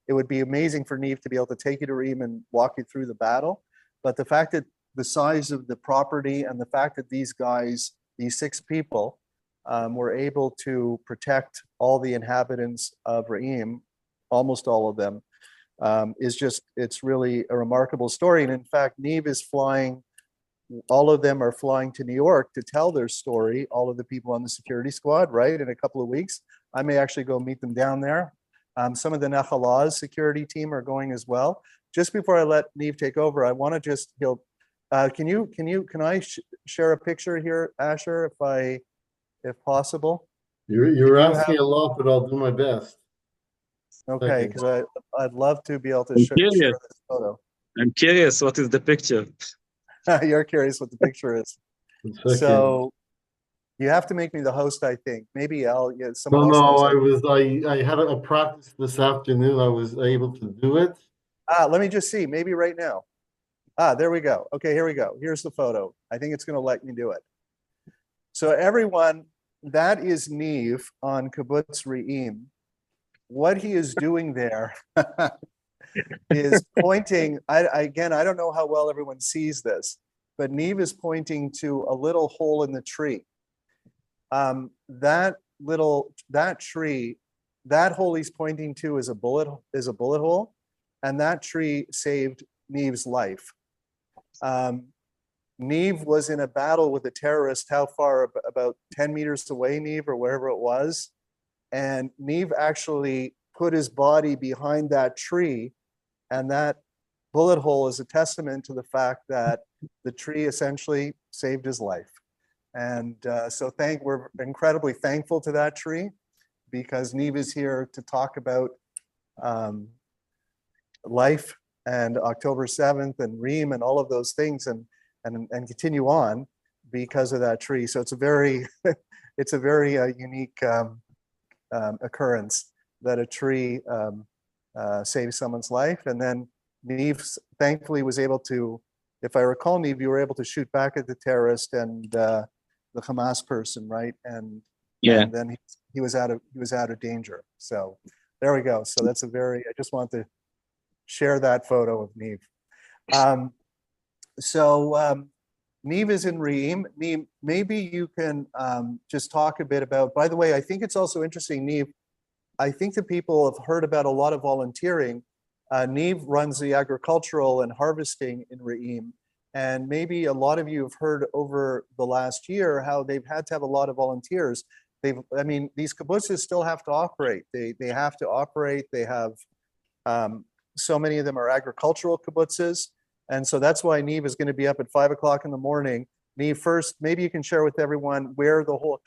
would be amazing for Niamh to be able to take you to Re'im and walk you through the battle. But the fact that the size of the property and the fact that these guys, these 6 people, were able to protect all the inhabitants of Re'im, almost all of them, it's really a remarkable story. And in fact, Neve is flying, all of them are flying to New York to tell their story, all of the people on the security squad, right, in a couple of weeks. I may actually go meet them down there. Some of the Nahal Oz security team are going as well. Just before I let Neve take over, I want to just, can I share a picture here, Asher, if possible? You're asking a lot, but I'll do my best. Okay, because I'd love to be able to I'm share curious. this photo. I'm curious, what is the picture? You're curious what the picture is. So you have to make me the host, I think. Maybe I'll get someone else. I had a practice this afternoon. I was able to do it. Let me just see, maybe right now. There we go. Okay, here we go. Here's the photo. I think it's gonna let me do it. So everyone, that is Neve on Kibbutz Re'im. What he is doing there is pointing, again, I don't know how well everyone sees this, but Neve is pointing to a little hole in the tree. That tree, that hole he's pointing to is a bullet hole, and that tree saved Neve's life. Neve was in a battle with a terrorist, how far? About 10 meters away, Neve, or wherever it was. And Neve actually put his body behind that tree, and that bullet hole is a testament to the fact that the tree essentially saved his life. And so we're incredibly thankful to that tree, because Neve is here to talk about life and October 7th and Re'im and all of those things, and continue on because of that tree. So it's a very unique occurrence that a tree saves someone's life. And then Neve thankfully was able to, if I recall, Neve, you were able to shoot back at the terrorist and the Hamas person, right? And then he was out of danger. So there we go. So that's I just want to share that photo of Neve. Neve is in Re'im. Neve, maybe you can just talk a bit about, by the way, I think it's also interesting, Neve, I think that people have heard about a lot of volunteering. Neve runs the agricultural and harvesting in Re'im. And maybe a lot of you have heard over the last year how they've had to have a lot of volunteers. These kibbutzes still have to operate. They have to operate. They have, so many of them are agricultural kibbutzes. And so that's why Neve is going to be up at 5 o'clock in the morning. Neve, first, maybe you can share with everyone where the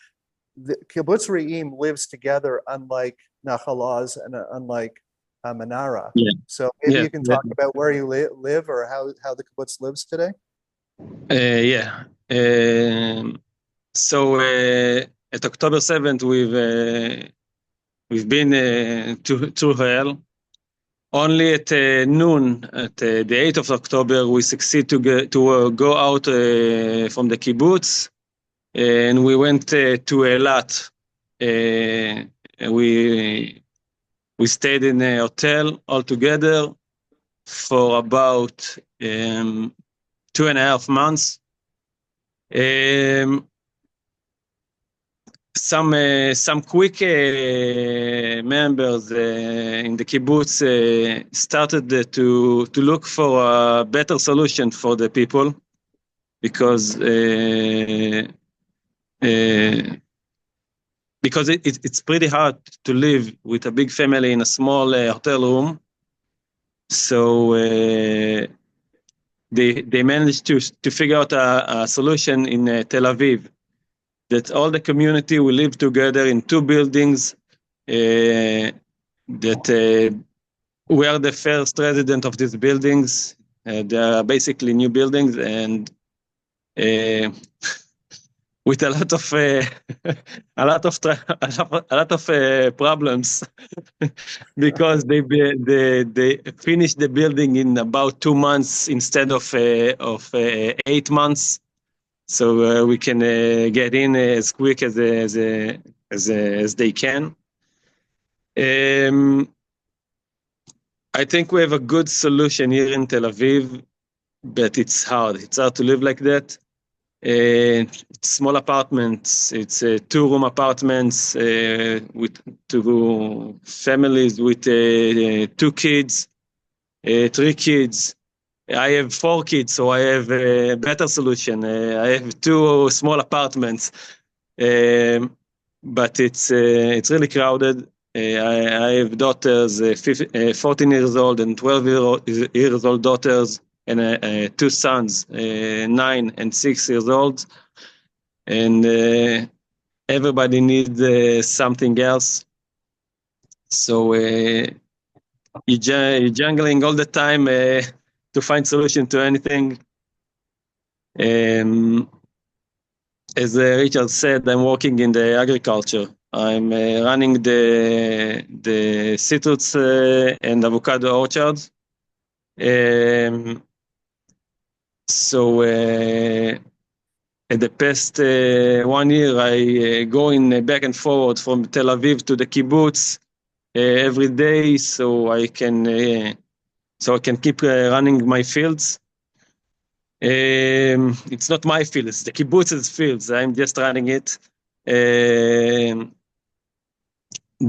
Kibbutz Re'im lives together, unlike Nahal Oz and unlike Manara. Yeah. So maybe you can talk about where you live or how the kibbutz lives today. So at October 7th, we've been to hell. Only at noon, at the 8th of October, we succeed to go out from the kibbutz, and we went to Eilat. We stayed in a hotel all together for about 2.5 months. Some quick members in the kibbutz started to look for a better solution for the people, because it's pretty hard to live with a big family in a small hotel room. So they managed to figure out a solution in Tel Aviv, that all the community will live together in 2 buildings, that we are the first resident of these buildings. They are basically new buildings, and with a lot of problems, because they finished the building in about 2 months instead of 8 months. So we can get in as quick as they can. I think we have a good solution here in Tel Aviv, but it's hard. It's hard to live like that. Small apartments. It's 2-room apartments with 2 families with 2 kids. 3 kids. I have 4 kids, so I have a better solution. I have 2 small apartments, but it's really crowded. I have daughters, 14 years old and 12 years old daughters, and 2 sons, 9 and 6 years old. And everybody needs something else. So you're jungling all the time to find solution to anything. As Richard said, I'm working in the agriculture. I'm running the citrus and avocado orchards. So at the past 1 year, I going back and forward from Tel Aviv to the kibbutz every day, so I can keep running my fields. It's not my field, it's the kibbutz's fields. I'm just running it.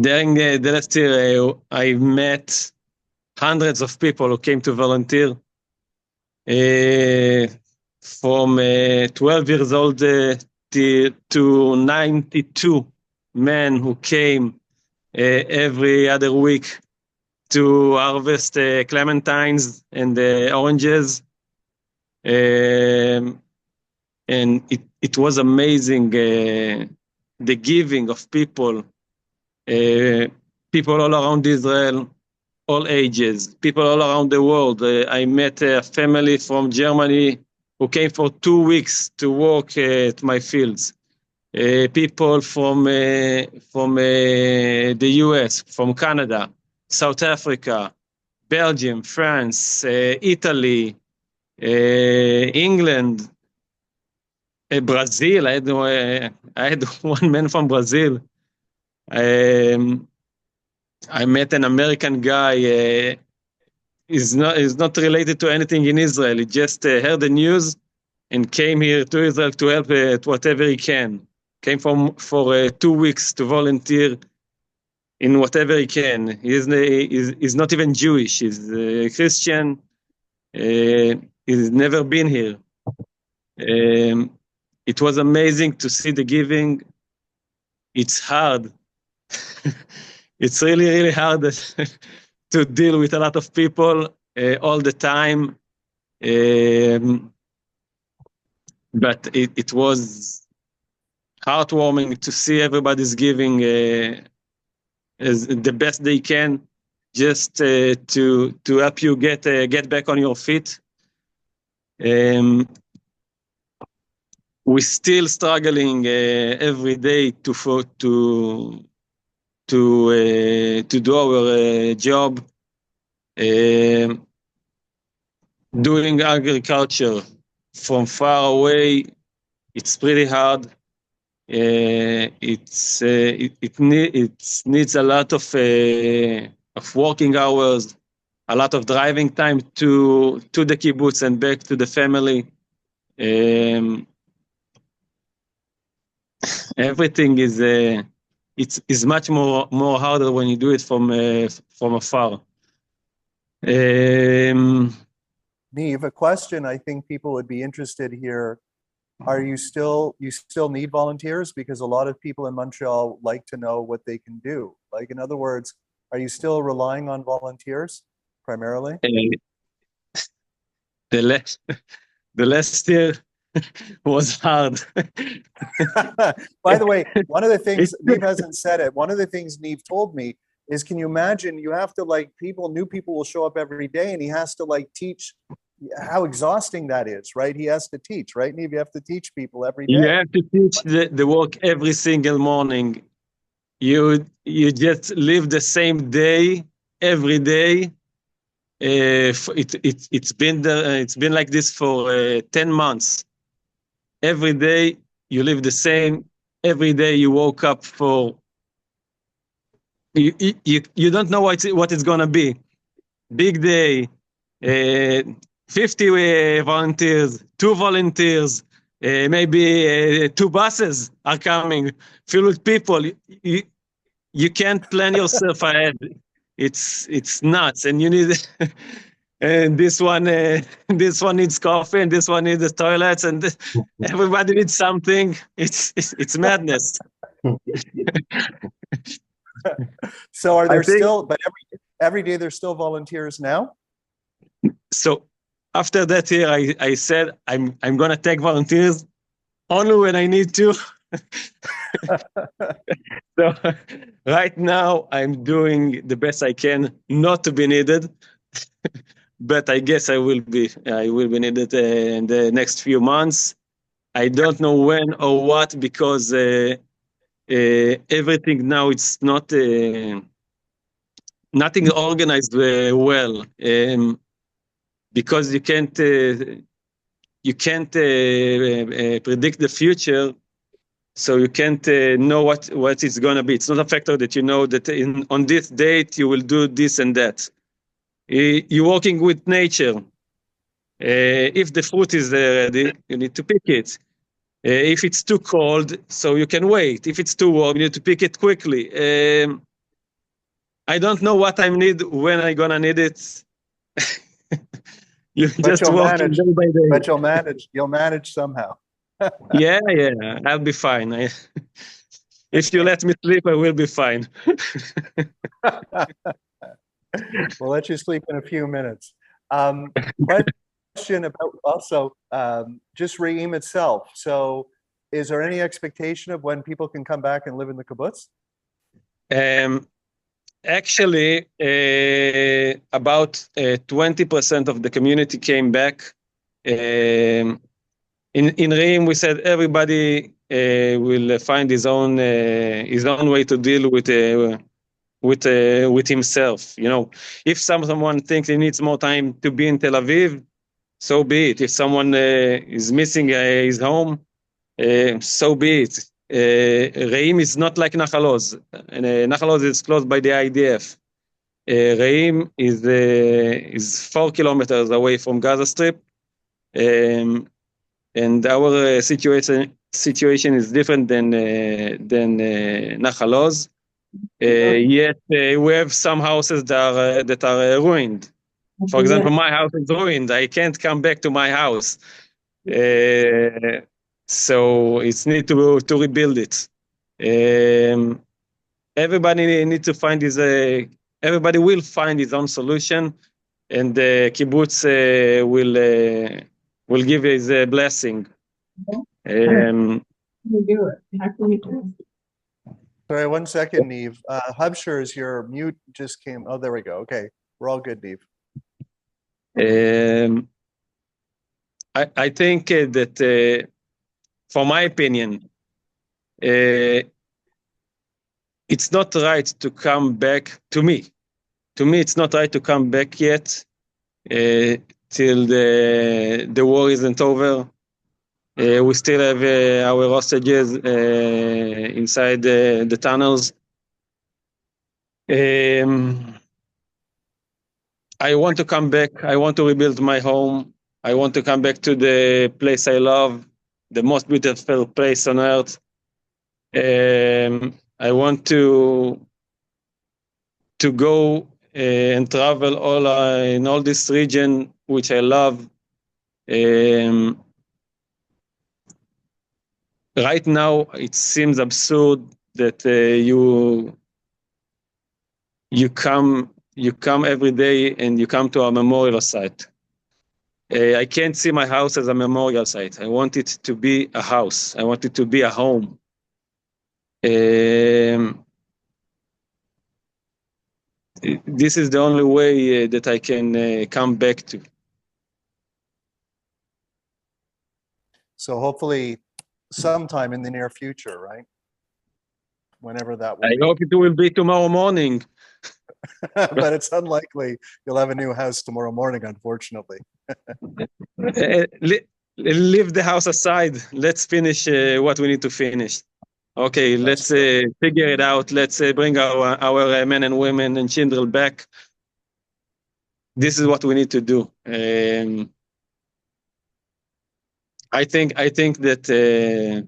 During the last year, I met hundreds of people who came to volunteer. From 12 years old to 92 men who came every other week to harvest clementines and oranges. And it was amazing, the giving of people, people all around Israel, all ages, people all around the world. I met a family from Germany who came for 2 weeks to work at my fields. People from the US, from Canada, South Africa, Belgium, France, Italy, England, Brazil. I had one man from Brazil. I met an American guy. Is not related to anything in Israel. He just heard the news and came here to Israel to help at whatever he can. Came for 2 weeks to volunteer in whatever he can. He's not even Jewish. He's Christian. He's never been here. It was amazing to see the giving. It's hard. It's really, really hard to deal with a lot of people all the time. But it was heartwarming to see everybody's giving as the best they can, just to help you get back on your feet. We're still struggling every day to do our job. Doing agriculture from far away, it's pretty hard. It needs a lot of working hours, a lot of driving time to the kibbutz and back to the family. Everything is much more harder when you do it from afar. Neve, a question I think people would be interested here. You still need volunteers? Because a lot of people in Montreal like to know what they can do. Like, in other words, are you still relying on volunteers primarily? The last year was hard. By the way, one of the things, Neve hasn't said it, one of the things Neve told me is, can you imagine, you have to new people will show up every day and he has to teach. How exhausting that is, right? He has to teach, right, Neve? You have to teach people every day. You have to teach the work every single morning. You just live the same day every day. It's been like this for 10 months. Every day you live the same. Every day you woke up for. You don't know what it's gonna be. Big day. 50 volunteers, 2 volunteers, maybe 2 buses are coming, filled with people. You can't plan yourself ahead. It's nuts, and you need and this one needs coffee, and this one needs the toilets, and everybody needs something. It's madness. So are I there think- still, but every day there's still volunteers now? So after that year, I said I'm gonna take volunteers only when I need to. So right now I'm doing the best I can not to be needed, but I guess I will be needed in the next few months. I don't know when or what, because everything now, it's not nothing organized well, because you can't predict the future. So you can't know what it's going to be. It's not a factor that you know that on this date you will do this and that. You're working with nature. If the fruit is ready, you need to pick it. If it's too cold, so you can wait. If it's too warm, you need to pick it quickly. I don't know what I need, when I'm going to need it. You're But just you'll working manage. day by day. But you'll manage somehow. Yeah, I'll be fine. If you let me sleep, I will be fine. We'll let you sleep in a few minutes. Question about also just Re'im itself. So is there any expectation of when people can come back and live in the kibbutz? Actually, about 20% of the community came back. In Re'im, we said everybody will find his own way to deal with himself. You know, if someone thinks he needs more time to be in Tel Aviv, so be it. If someone is missing his home, so be it. Re'im is not like Nahal Oz. Nahal Oz is close by the IDF. Re'im is 4 kilometers away from Gaza Strip. And our situation is different than Nahal Oz. Yet we have some houses that are ruined. For example, my house is ruined. I can't come back to my house, so it's need to rebuild it. Everybody needs to find everybody will find his own solution, and the kibbutz will give his blessing. Sorry, 1 second, Neve. Hubshers, your mute just came. Oh, there we go. Okay, we're all good, Neve. I think that, for my opinion, it's not right to come back. To me, it's not right to come back yet till the war isn't over. We still have our hostages inside the tunnels. I want to come back. I want to rebuild my home. I want to come back to the place I love, the most beautiful place on earth. I want to go and travel in all this region, which I love. Right now, it seems absurd that you come every day and you come to a memorial site. I can't see my house as a memorial site. I want it to be a house. I want it to be a home. This is the only way that I can come back to. So hopefully sometime in the near future, right? Whenever that will I be. hope it will be tomorrow morning. But it's unlikely you'll have a new house tomorrow morning, unfortunately. Leave the house aside. Let's finish what we need to finish. Okay, let's figure it out. Let's bring our men and women and children back. This is what we need to do. I think that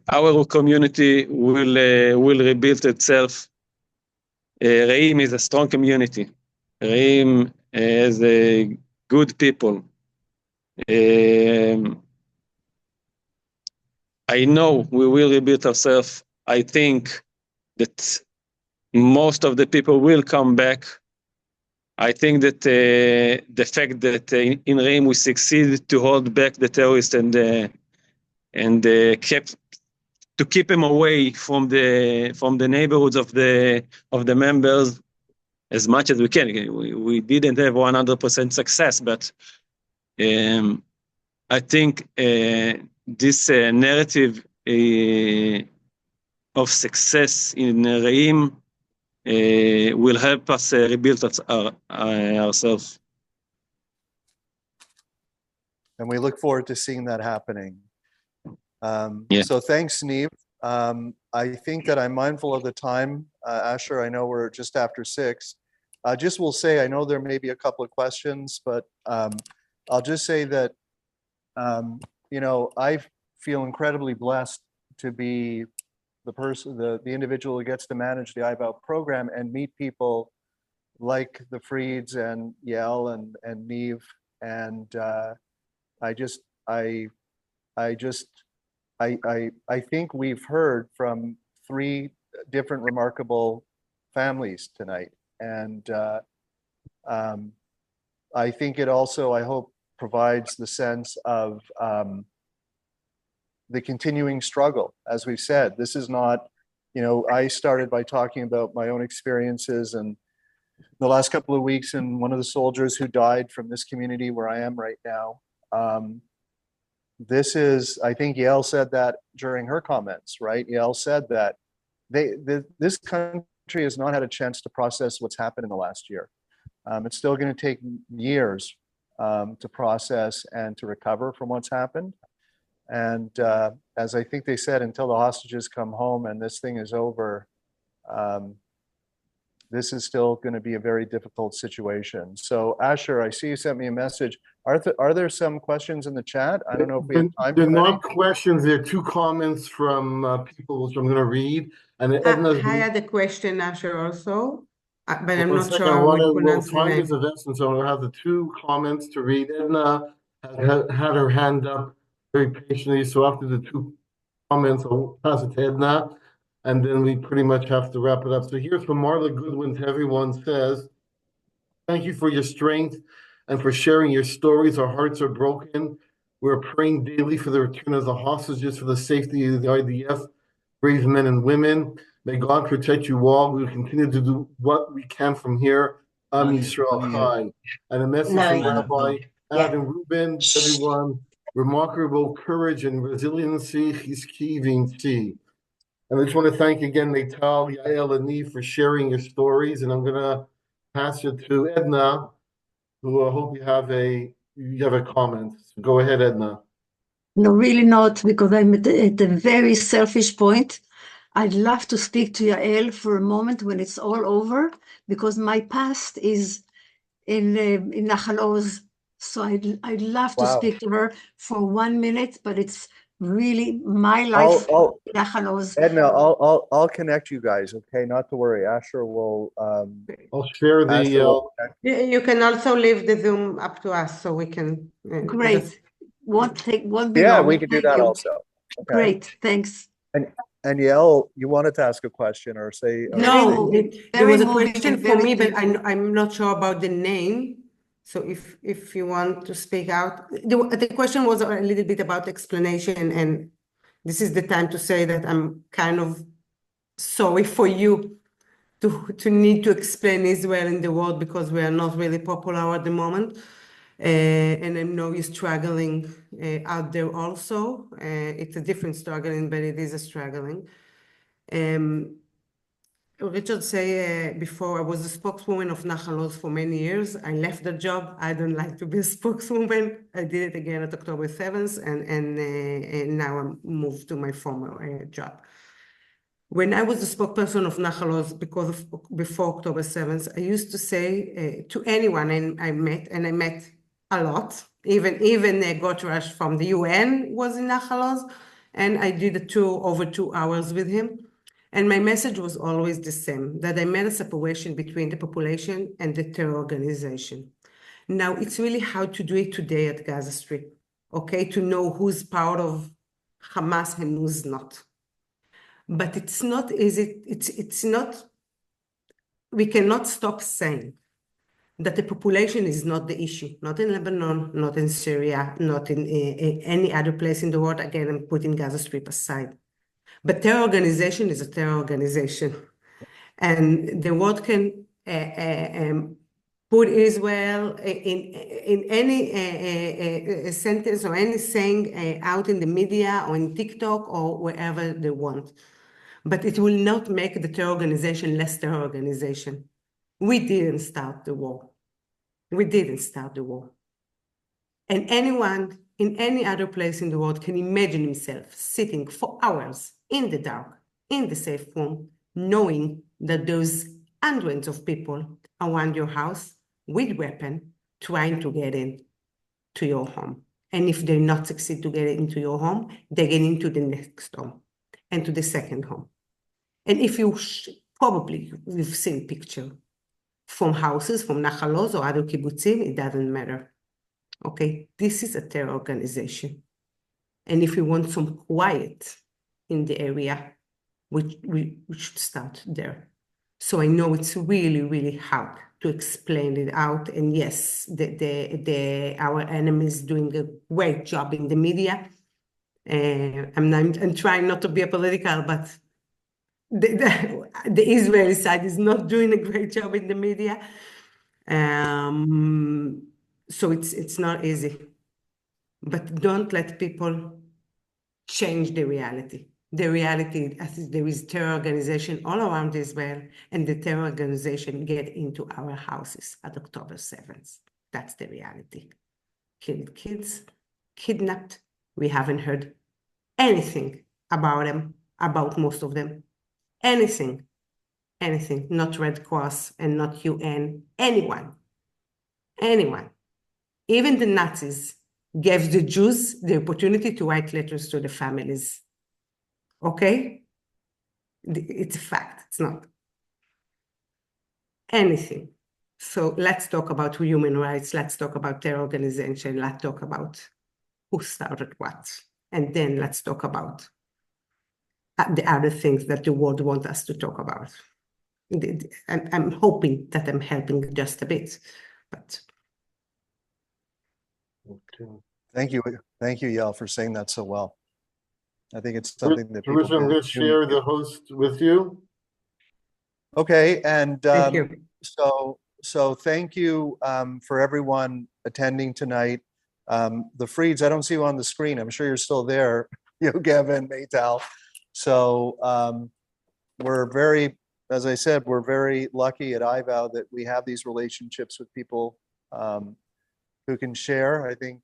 our community will rebuild itself. Re'im is a strong community. Reim as a good people. I know we will rebuild ourselves. I think that most of the people will come back. I think that the fact that in Reim we succeeded to hold back the terrorists and kept to keep them away from the neighborhoods of the members as much as we can. We didn't have 100% success, but I think this narrative of success in Reim will help us rebuild ourselves. And we look forward to seeing that happening. Yeah. So thanks, Niamh. I think that I'm mindful of the time. Asher, I know we're just after 6. Just will say, I know there may be a couple of questions, but I'll just say that, you know, I feel incredibly blessed to be the person, the individual who gets to manage the IBOUT program and meet people like the Frieds and Yael and Niamh. And I think we've heard from 3 different remarkable families tonight. And I think it also, I hope, provides the sense of the continuing struggle. As we've said, this is not, you know, I started by talking about my own experiences and the last couple of weeks, and one of the soldiers who died from this community where I am right now. This is, I think Yael said that during her comments, right? Yael said that this country has not had a chance to process what's happened in the last year. It's still going to take years to process and to recover from what's happened. And as I think they said, until the hostages come home and this thing is over, this is still going to be a very difficult situation. So Asher, I see you sent me a message. Are there some questions in the chat? I don't know if we have time. They're not questions. They're 2 comments from people, which I'm going to read. And I had a question, Asher, also, but I'm not sure how we pronounce the time name. is of essence, so I'm going to have the 2 comments to read. Edna had her hand up very patiently, so after the 2 comments, I'll pass it to Edna, and then we pretty much have to wrap it up. So here's from Marla Goodwin to everyone says, thank you for your strength and for sharing your stories. Our hearts are broken. We're praying daily for the return of the hostages, for the safety of the IDF, brave men and women. May God protect you all. We will continue to do what we can from here. Am Yisrael Chai. And a message from Rabbi Adam Rubin, everyone. Remarkable courage and resiliency. He's keeping tea. And I just want to thank again Meital, Yael, and Niamh for sharing your stories. And I'm going to pass it to Edna, who I hope you have a comment. So go ahead, Edna. No, really not, because I'm at a very selfish point. I'd love to speak to Yael for a moment when it's all over, because my past is in Nahal Oz. So I'd love to speak to her for 1 minute, but it's really my life. Nahal Oz. Edna, I'll connect you guys. Okay, not to worry. Asher will. I'll share the. You can also leave the Zoom up to us, so we can. Great. Won't be yeah, long. we can do that also. Okay. Great, thanks. And Yael, you wanted to ask a question or say? No, there was a question for me, but I'm not sure about the name. So if you want to speak out, the question was a little bit about explanation, and this is the time to say that I'm kind of sorry for you to need to explain Israel in the world, because we are not really popular at the moment. And I know you're struggling out there also. It's a different struggling, but it is a struggling. Richard said before, I was a spokeswoman of Nahal Oz for many years. I left the job. I don't like to be a spokeswoman. I did it again at October 7th, and now I'm moved to my former job. When I was the spokesperson of Nahal Oz, before October 7th, I used to say to anyone I met a lot, even Gotrash from the UN was in Nahal Oz, and I did a tour over 2 hours with him. And my message was always the same, that I made a separation between the population and the terror organization. Now, it's really hard to do it today at Gaza Strip, okay, to know who's part of Hamas and who's not. But it's not easy, it's not, we cannot stop saying that the population is not the issue, not in Lebanon, not in Syria, not in any other place in the world. Again, I'm putting Gaza Strip aside. But terror organization is a terror organization. And the world can put Israel in any sentence or any saying out in the media or in TikTok or wherever they want. But it will not make the terror organization less terror organization. We didn't start the war. We didn't start the war. And anyone in any other place in the world can imagine himself sitting for hours in the dark, in the safe room, knowing that those hundreds of people around your house with weapons trying to get in to your home. And if they not succeed to get into your home, they get into the next home and to the second home. And if you probably you've seen picture from houses, from Nahal Oz or other kibbutzim, it doesn't matter. Okay, this is a terror organization. And if we want some quiet in the area, we should start there. So I know it's really, really hard to explain it out. And yes, our enemy is doing a great job in the media. I'm trying not to be political, but the Israeli side is not doing a great job in the media. So it's not easy. But don't let people change the reality. The reality is there is terror organization all around Israel, and the terror organization get into our houses at October 7th. That's the reality. Killed kids, kidnapped. We haven't heard anything about them, about most of them. Anything, not Red Cross and not UN, anyone. Even the Nazis gave the Jews the opportunity to write letters to the families. Okay? It's a fact, it's not anything. So let's talk about human rights, let's talk about terror organization, let's talk about who started what. And then let's talk about the other things that the world wants us to talk about. I'm hoping that I'm helping just a bit, but. Okay. Thank you, Yael, for saying that so well. I think it's something that people Richard, I'm going to share the host with you. Okay, and Thank you. so thank you for everyone attending tonight. The Frieds, I don't see you on the screen. I'm sure you're still there, Gavin, Meital. So we're very, as I said, we're very lucky at IVOW that we have these relationships with people who can share. I think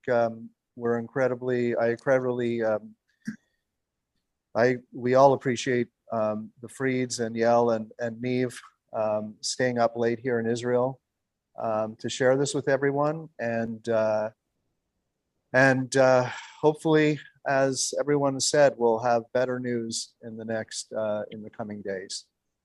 we all appreciate the Frieds and Yael and Neve staying up late here in Israel to share this with everyone, and hopefully, as everyone has said, we'll have better news in the coming days.